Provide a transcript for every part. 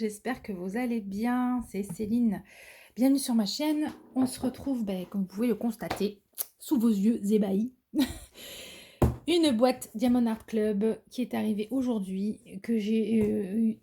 j'espère que vous allez bien. C'est Céline. Bienvenue sur ma chaîne. On se retrouve, comme vous pouvez le constater, sous vos yeux ébahis. Une boîte Diamond Art Club qui est arrivée aujourd'hui, que j'ai eu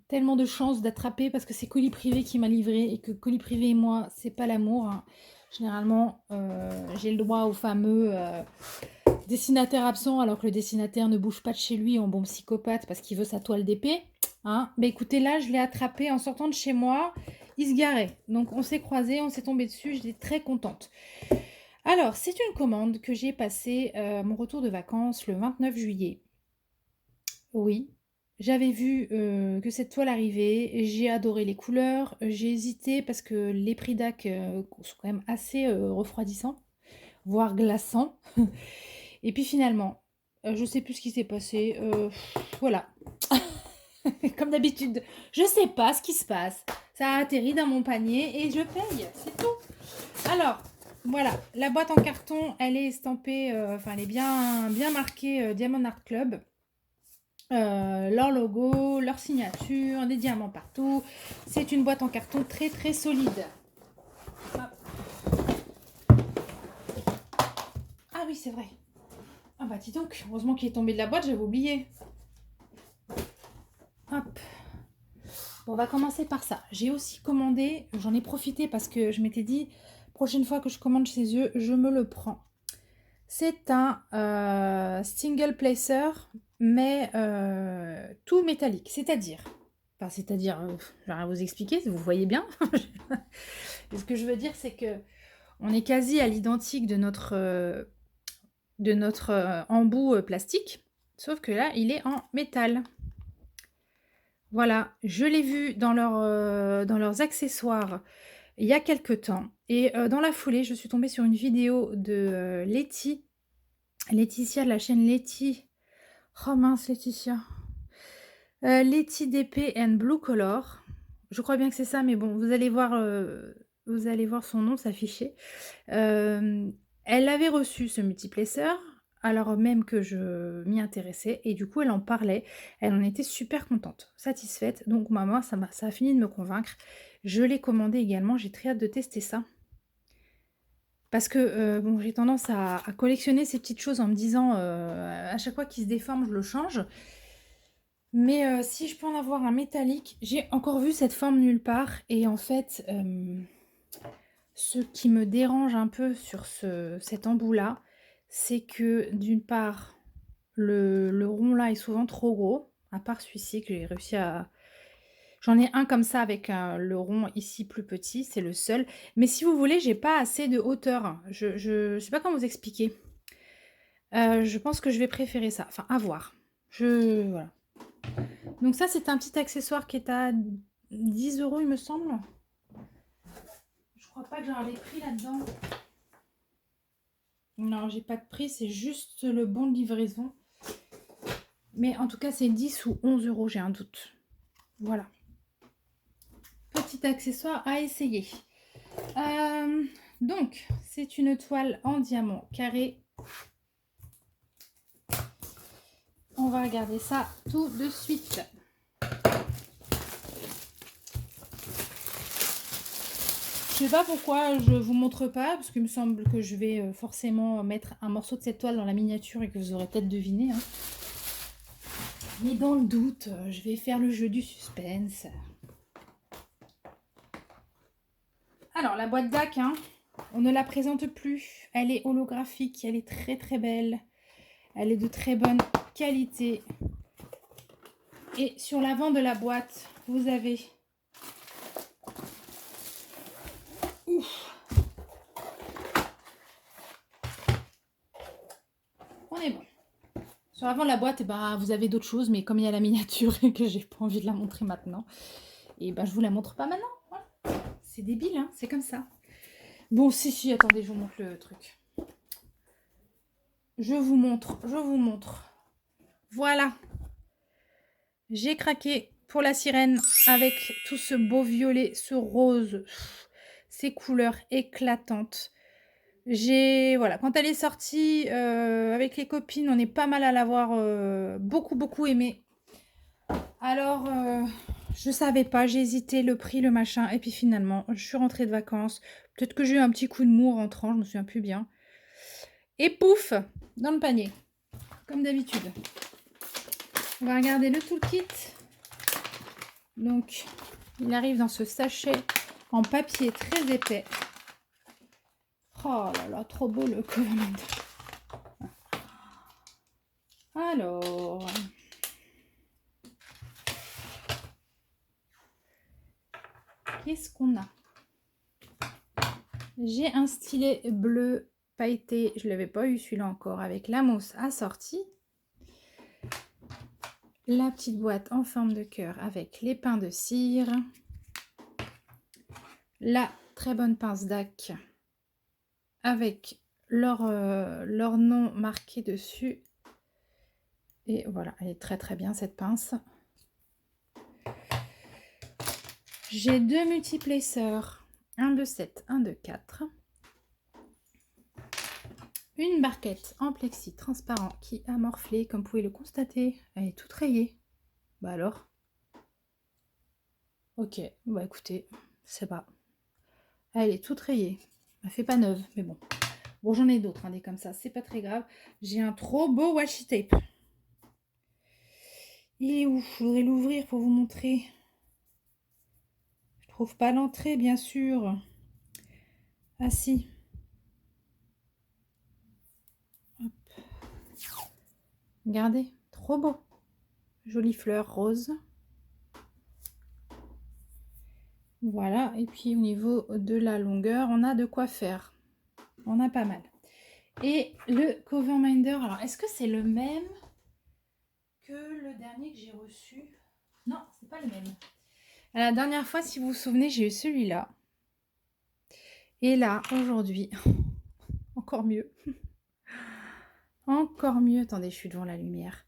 tellement de chance d'attraper parce que c'est Colis Privé qui m'a livré et que Colis Privé et moi, c'est pas l'amour, hein. Généralement, j'ai le droit au fameux dessinateur absent alors que le dessinateur ne bouge pas de chez lui en bon psychopathe parce qu'il veut sa toile d'épée. Hein. Mais écoutez, là, je l'ai attrapé en sortant de chez moi. Il se garait. Donc, on s'est croisés, on s'est tombé dessus. J'étais très contente. Alors, c'est une commande que j'ai passée mon retour de vacances le 29 juillet. Oui, j'avais vu que cette toile arrivait. J'ai adoré les couleurs. J'ai hésité parce que les prix d'AC sont quand même assez refroidissants, voire glaçants. Et puis finalement, je sais plus ce qui s'est passé. Voilà. Comme d'habitude, je sais pas ce qui se passe. Ça a atterri dans mon panier et je paye. C'est tout. Alors, voilà. La boîte en carton, elle est estampée, enfin, elle est bien marquée Diamond Art Club. Leur logo, leur signature, des diamants partout. C'est une boîte en carton très très solide. Hop. Ah oui, c'est vrai. Ah bah dis donc, heureusement qu'il est tombé de la boîte, j'avais oublié. Hop. Bon, on va commencer par ça. J'ai aussi commandé, j'en ai profité parce que je m'étais dit, prochaine fois que je commande chez eux, je me le prends. C'est un single placer, mais tout métallique. C'est-à-dire, je vais rien vous expliquer, vous voyez bien. Ce que je veux dire, c'est que on est quasi à l'identique de notre embout plastique, sauf que là, il est en métal. Voilà, je l'ai vu dans leurs accessoires il y a quelque temps. Et dans la foulée, je suis tombée sur une vidéo de Laetitia de la chaîne Letty. Oh mince, Laetitia. Letty DP and Blue Color. Je crois bien que c'est ça, mais bon, vous allez voir son nom s'afficher. Elle avait reçu ce multiplacer, alors même que je m'y intéressais, et du coup, elle en parlait. Elle en était super contente, satisfaite. Donc, moi, ça a fini de me convaincre. Je l'ai commandé également, j'ai très hâte de tester ça. Parce que, bon, j'ai tendance à collectionner ces petites choses en me disant, à chaque fois qu'il se déforme, je le change. Mais si je peux en avoir un métallique, j'ai encore vu cette forme nulle part. Et en fait, ce qui me dérange un peu sur cet embout-là, c'est que d'une part, le rond là est souvent trop gros, à part celui-ci que j'ai réussi à... J'en ai un comme ça avec le rond ici plus petit, c'est le seul. Mais si vous voulez, j'ai pas assez de hauteur. Je sais pas comment vous expliquer. Je pense que je vais préférer ça. Enfin, à voir. Voilà. Donc ça, c'est un petit accessoire qui est à 10 €, il me semble. Je crois pas que j'aurai les prix là-dedans. Non, j'ai pas de prix, c'est juste le bon de livraison. Mais en tout cas, c'est 10 ou 11 €, j'ai un doute. Voilà. Petit accessoire à essayer. Donc, c'est une toile en diamant carré. On va regarder ça tout de suite. Je sais pas pourquoi je vous montre pas, parce qu'il me semble que je vais forcément mettre un morceau de cette toile dans la miniature et que vous aurez peut-être deviné. Hein. Mais dans le doute, je vais faire le jeu du suspense. Alors, la boîte DAC, hein, on ne la présente plus. Elle est holographique, elle est très très belle. Elle est de très bonne qualité. Et sur l'avant de la boîte, vous avez... Ouf. On est bon. Sur l'avant de la boîte, vous avez d'autres choses, mais comme il y a la miniature et que j'ai pas envie de la montrer maintenant, et je vous la montre pas maintenant. Voilà. C'est débile, hein, c'est comme ça. Bon, si, attendez, je vous montre le truc. Je vous montre. Voilà. J'ai craqué pour la sirène avec tout ce beau violet, ce rose, ces couleurs éclatantes. Voilà, quand elle est sortie avec les copines, on est pas mal à l'avoir beaucoup aimée. Alors, Je savais pas, j'ai hésité, le prix, le machin et puis finalement, je suis rentrée de vacances. Peut-être que j'ai eu un petit coup de mou en rentrant, je me souviens plus bien et pouf! Dans le panier, comme d'habitude. On va regarder le toolkit. Donc, il arrive dans ce sachet en papier très épais. Oh là là, trop beau le Coverminder. Alors, qu'est-ce qu'on a? J'ai un stylet bleu pailleté, je ne l'avais pas eu celui-là encore, avec la mousse assortie. La petite boîte en forme de cœur avec les pains de cire. La très bonne pince DAC avec leur nom marqué dessus. Et voilà, elle est très très bien cette pince. J'ai deux multiplaceurs, un de 7, un de 4. Une barquette en plexi transparent qui a morflé, comme vous pouvez le constater. Elle est toute rayée. Bah alors? Ok, bah écoutez, c'est pas. Elle est toute rayée. Elle fait pas neuve, mais bon. Bon, j'en ai d'autres, des comme ça, c'est pas très grave. J'ai un trop beau washi tape. Il est où? Je voudrais l'ouvrir pour vous montrer. Je trouve pas l'entrée, bien sûr. Ah si. Hop. Regardez, trop beau. Jolie fleur rose. Voilà, et puis au niveau de la longueur, on a de quoi faire. On a pas mal. Et le Coverminder, alors est-ce que c'est le même que le dernier que j'ai reçu? Non, c'est pas le même. La dernière fois, si vous vous souvenez, j'ai eu celui-là. Et là, aujourd'hui, encore mieux. Encore mieux. Attendez, je suis devant la lumière.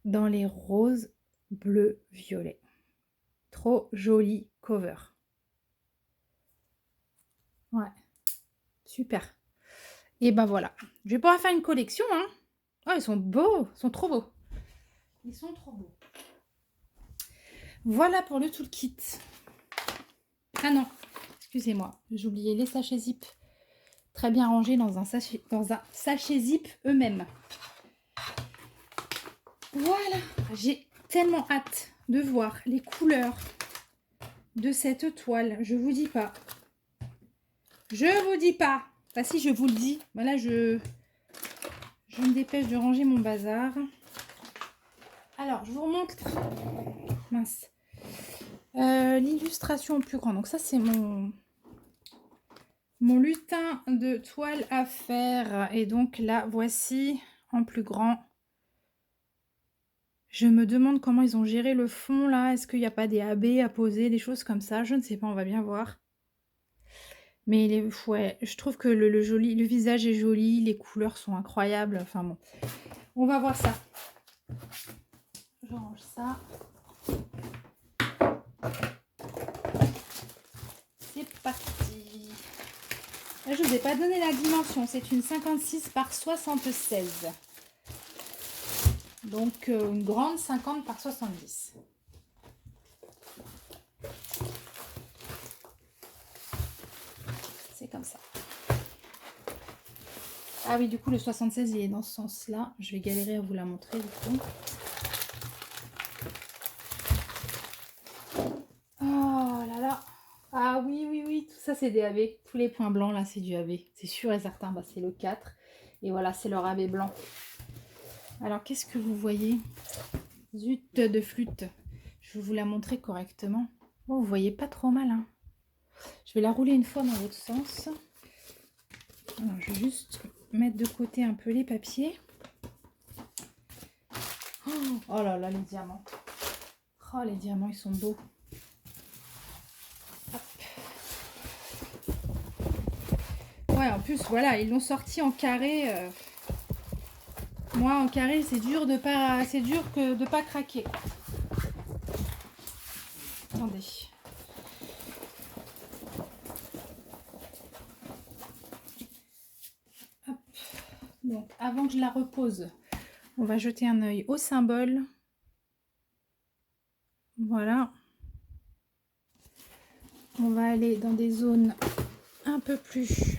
Dans les roses, bleu, violet. Trop joli cover. Ouais, super. Et ben voilà. Je vais pouvoir faire une collection, hein. Oh, ils sont beaux. Ils sont trop beaux. Ils sont trop beaux. Voilà pour le toolkit. Ah non, excusez-moi. J'ai oublié les sachets zip. Très bien rangés dans un sachet zip eux-mêmes. Voilà. J'ai tellement hâte de voir les couleurs de cette toile. Je vous dis pas. Je vous dis pas. Bah si, je vous le dis. Voilà, je me dépêche de ranger mon bazar. Alors, je vous remontre. Mince. L'illustration en plus grand. Donc ça, c'est mon lutin de toile à faire. Et donc là, voici en plus grand. Je me demande comment ils ont géré le fond là. Est-ce qu'il n'y a pas des AB à poser, des choses comme ça? Je ne sais pas, on va bien voir. Mais ouais, je trouve que le visage est joli, les couleurs sont incroyables. Enfin bon, on va voir ça. Je range ça. C'est parti. Là, je ne vous ai pas donné la dimension. C'est une 56 par 76. Donc une grande 50 par 70. C'est comme ça. Ah oui, du coup, le 76, il est dans ce sens-là. Je vais galérer à vous la montrer, du coup. Oh là là. Ah oui, oui, oui, tout ça, c'est des AB. Tous les points blancs, là, c'est du AB. C'est sûr et certain. Bah, c'est le 4. Et voilà, c'est leur AB blanc. Alors, qu'est-ce que vous voyez? Zut de flûte. Je vais vous la montrer correctement. Oh, vous voyez pas trop mal, hein. Je vais la rouler une fois dans l'autre sens. Alors, je vais juste mettre de côté un peu les papiers. Oh là là, les diamants. Oh, les diamants, ils sont beaux. Hop. Ouais, en plus, voilà, ils l'ont sorti en carré. Moi, en carré, c'est dur que de pas craquer. Attendez. Hop. Donc, avant que je la repose, on va jeter un œil au symbole. Voilà. On va aller dans des zones un peu plus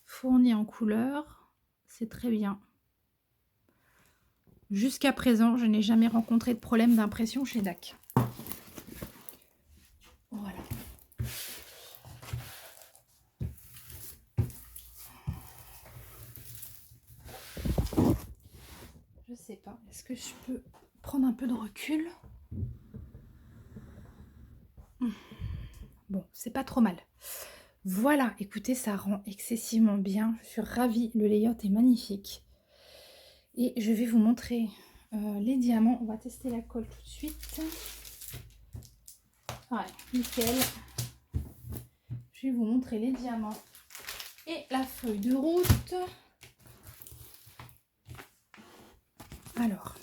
fournies en couleurs. C'est très bien. Jusqu'à présent, je n'ai jamais rencontré de problème d'impression chez DAC. Voilà. Je sais pas, est-ce que je peux prendre un peu de recul? Bon, c'est pas trop mal. Voilà, écoutez, ça rend excessivement bien. Je suis ravie, le layout est magnifique. Et je vais vous montrer les diamants. On va tester la colle tout de suite. Ouais, nickel. Je vais vous montrer les diamants et la feuille de route. Alors,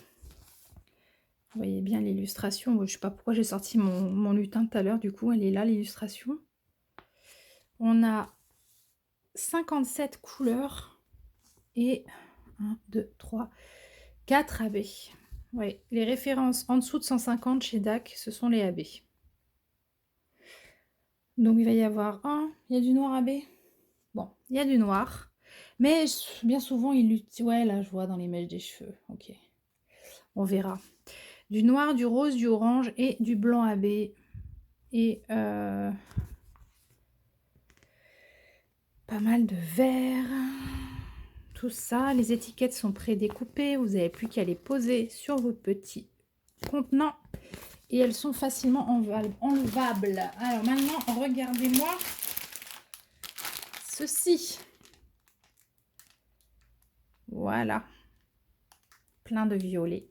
vous voyez bien l'illustration. Je ne sais pas pourquoi j'ai sorti mon lutin tout à l'heure. Du coup, elle est là, l'illustration. On a 57 couleurs et 1, 2, 3, 4 AB. Oui, les références en dessous de 150 chez DAC, ce sont les AB. Donc, il va y avoir il y a du noir AB. Bon, il y a du noir. Mais bien souvent, il l'utilise. Ouais, là, je vois dans les mèches des cheveux. Ok. On verra. Du noir, du rose, du orange et du blanc AB. Et pas mal de vert. Tout ça. Les étiquettes sont prédécoupées. Vous n'avez plus qu'à les poser sur votre petit contenant. Et elles sont facilement enlevables. Alors maintenant, regardez-moi ceci. Voilà. Plein de violets.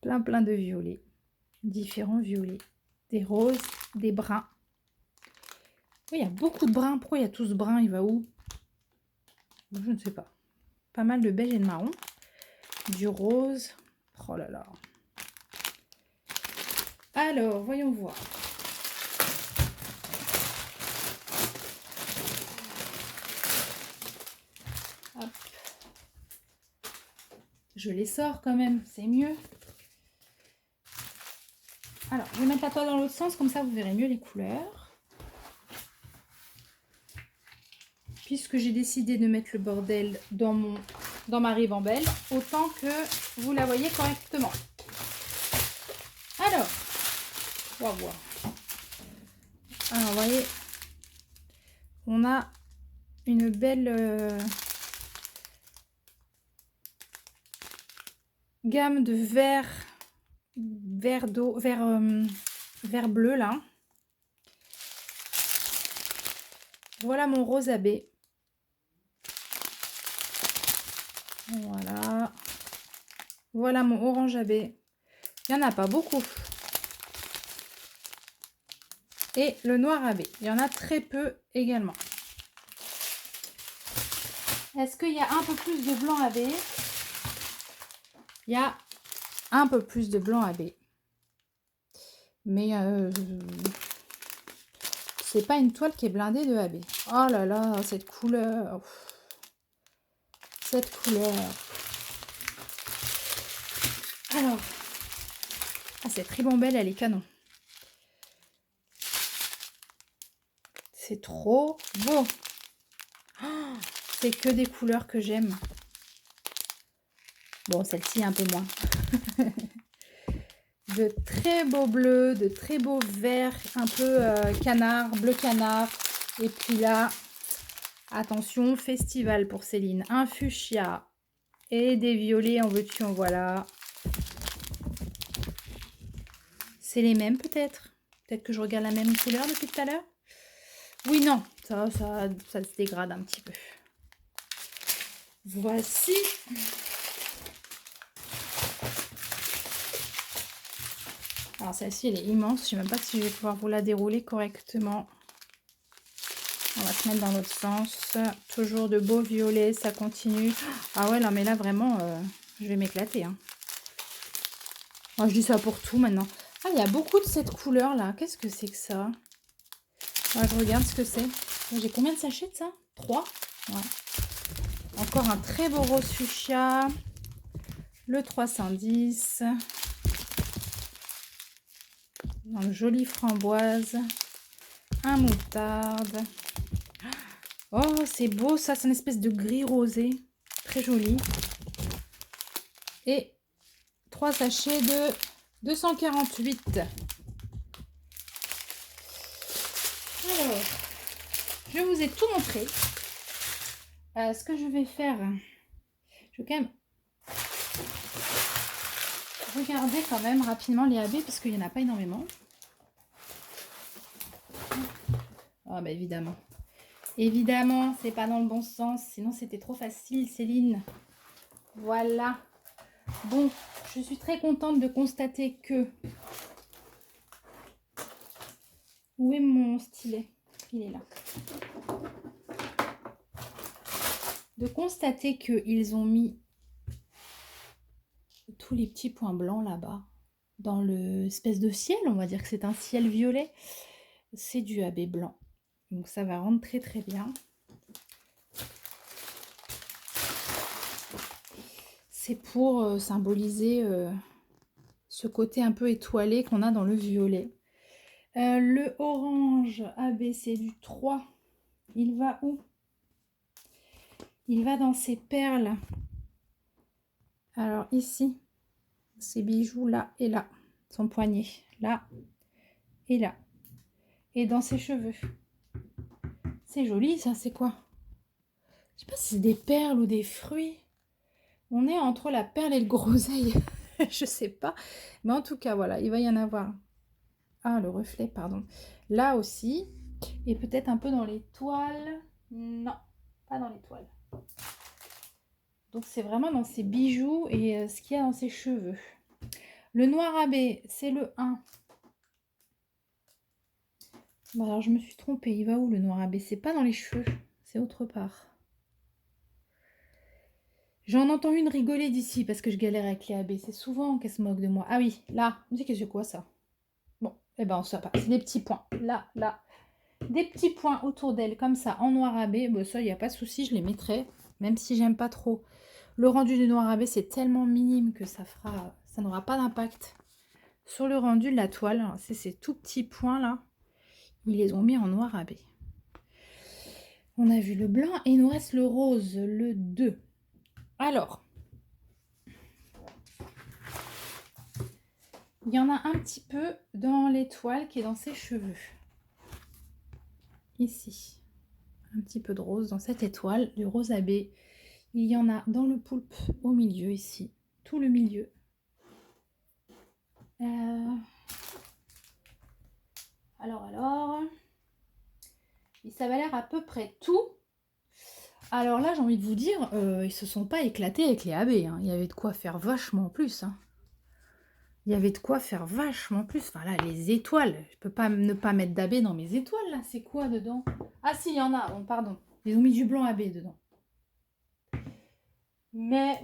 Plein de violets. Différents violets. Des roses, des bruns. Oui, il y a beaucoup de bruns. Pourquoi il y a tout ce brun? Il va où? Je ne sais pas. Pas mal de beige et de marron. Du rose. Oh là là. Alors, voyons voir. Hop. Je les sors quand même, c'est mieux. Alors, je vais mettre la toile dans l'autre sens, comme ça vous verrez mieux les couleurs. Puisque j'ai décidé de mettre le bordel dans ma ribambelle, autant que vous la voyez correctement. Alors, on va voir. Alors, vous voyez, on a une belle gamme de vert d'eau, vert bleu là. Voilà mon rose AB. Voilà. Voilà mon orange AB. Il n'y en a pas beaucoup. Et le noir AB. Il y en a très peu également. Est-ce qu'il y a un peu plus de blanc AB? Il y a un peu plus de blanc AB. Mais c'est pas une toile qui est blindée de AB. Oh là là, cette couleur. Cette couleur. Alors, cette ribambelle, elle est canon. C'est trop beau. Oh, c'est que des couleurs que j'aime. Bon, celle-ci un peu moins. De très beaux bleus, de très beaux verts, un peu canard, bleu canard. Et puis là, attention, festival pour Céline. Un fuchsia et des violets en veux-tu, en voilà. C'est les mêmes peut-être? Peut-être que je regarde la même couleur depuis tout à l'heure? Oui, non, ça se dégrade un petit peu. Voici. Alors celle-ci, elle est immense. Je ne sais même pas si je vais pouvoir vous la dérouler correctement. On va se mettre dans l'autre sens. Toujours de beaux violets, ça continue. Ah ouais, non mais là vraiment, je vais m'éclater. Hein. Moi, je dis ça pour tout maintenant. Ah, il y a beaucoup de cette couleur là. Qu'est-ce que c'est que ça? Je regarde ce que c'est. J'ai combien de sachets de ça? 3. Ouais. Encore un très beau rose fuchsia. le 310, donc jolie framboise, un moutarde. Oh, c'est beau ça, c'est une espèce de gris rosé, très joli. Et 3 sachets de 248. Alors, je vous ai tout montré. Ce que je vais faire, je vais quand même regarder quand même rapidement les AB parce qu'il n'y en a pas énormément. Ah bah évidemment. Évidemment, c'est pas dans le bon sens, sinon c'était trop facile, Céline. Voilà. Bon, je suis très contente de constater que... Où est mon stylet? Il est là. De constater qu'ils ont mis tous les petits points blancs là-bas, dans l'espèce de ciel, on va dire que c'est un ciel violet. C'est du AB blanc. Donc ça va rendre très très bien. C'est pour symboliser ce côté un peu étoilé qu'on a dans le violet. Le orange AB, c'est du 3. Il va où? Il va dans ces perles. Alors ici, ces bijoux là et là. Son poignet, là et là. Et dans ses cheveux. C'est joli ça, c'est quoi? Je sais pas si c'est des perles ou des fruits. On est entre la perle et le groseille. Je sais pas. Mais en tout cas, voilà, il va y en avoir. Ah, le reflet, pardon. Là aussi. Et peut-être un peu dans les toiles. Non, pas dans les toiles. Donc c'est vraiment dans ses bijoux et ce qu'il y a dans ses cheveux. Le noir AB, c'est le 1. Bon, alors je me suis trompée. Il va où le noir AB? C'est pas dans les cheveux. C'est autre part. J'en entends une rigoler d'ici parce que je galère avec les AB. C'est souvent qu'elle se moque de moi. Ah oui, là. On dit que c'est quoi ça? Bon, eh ben on sait pas. C'est des petits points. Là, là. Des petits points autour d'elle comme ça en noir AB. Bon, ça, il n'y a pas de souci. Je les mettrai. Même si j'aime pas trop. Le rendu du noir AB, c'est tellement minime que ça n'aura pas d'impact sur le rendu de la toile. C'est ces tout petits points là. Ils les ont mis en noir AB. On a vu le blanc et il nous reste le rose, le 2. Alors, il y en a un petit peu dans l'étoile qui est dans ses cheveux. Ici, un petit peu de rose dans cette étoile, du rose AB. Il y en a dans le poulpe au milieu ici, tout le milieu. Alors, et ça va l'air à peu près tout. Alors là, j'ai envie de vous dire, ils se sont pas éclatés avec les AB. Hein. Il y avait de quoi faire vachement plus. Hein. Il y avait de quoi faire vachement plus. Enfin là, les étoiles. Je peux pas ne pas mettre d'AB dans mes étoiles là. C'est quoi dedans? Ah si, il y en a. Bon, pardon. Ils ont mis du blanc AB dedans. Mais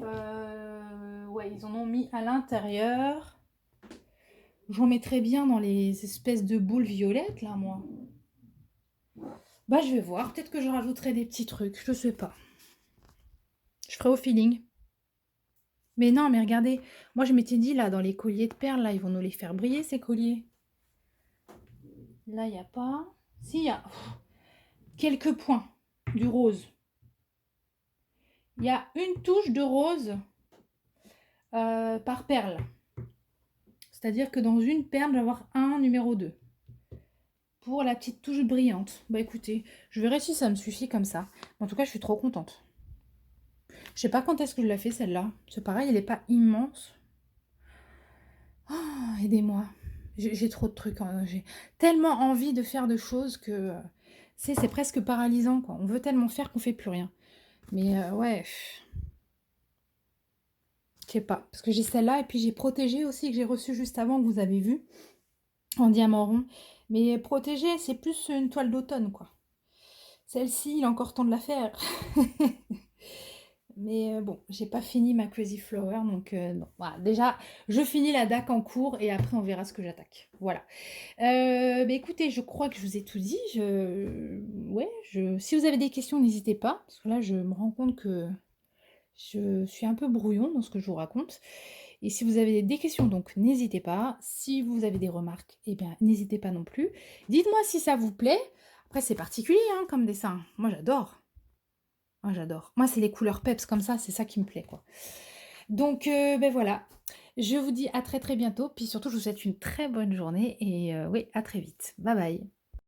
ouais, ils en ont mis à l'intérieur. J'en mettrais bien dans les espèces de boules violettes là, moi. Bah, je vais voir. Peut-être que je rajouterai des petits trucs. Je sais pas. Je ferai au feeling. Mais non, mais regardez. Moi, je m'étais dit, là, dans les colliers de perles, là, ils vont nous les faire briller, ces colliers. Là, il n'y a pas. Si, il y a quelques points du rose. Il y a une touche de rose par perle. C'est-à-dire que dans une perle, je vais avoir un numéro 2. Pour la petite touche brillante. Bah écoutez, je verrai si ça me suffit comme ça. En tout cas, je suis trop contente. Je sais pas quand est-ce que je l'ai fait celle-là. C'est pareil, elle n'est pas immense. Oh, aidez-moi. J'ai trop de trucs. Hein. J'ai tellement envie de faire de choses que c'est presque paralysant. Quoi. On veut tellement faire qu'on fait plus rien. Mais ouais. Je sais pas. Parce que j'ai celle-là et puis j'ai protégé aussi que j'ai reçu juste avant que vous avez vu. En diamant rond. Mais protégé, c'est plus une toile d'automne quoi. Celle-ci, il est encore temps de la faire. Mais bon, j'ai pas fini ma Crazy Flower, donc non. Voilà, déjà, je finis la DAC en cours et après on verra ce que j'attaque. Voilà. Mais écoutez, je crois que je vous ai tout dit. Si vous avez des questions, n'hésitez pas. Parce que là, je me rends compte que Je suis un peu brouillon dans ce que je vous raconte et si vous avez des questions donc n'hésitez pas. Si vous avez des remarques, eh bien n'hésitez pas non plus. Dites-moi si ça vous plaît. Après c'est particulier, hein, comme dessin. Moi j'adore. Moi j'adore. Moi c'est les couleurs peps comme ça, c'est ça qui me plaît, quoi. Donc beh, voilà. Je vous dis à très, très bientôt, puis surtout je vous souhaite une très bonne journée et oui, à très vite. Bye bye.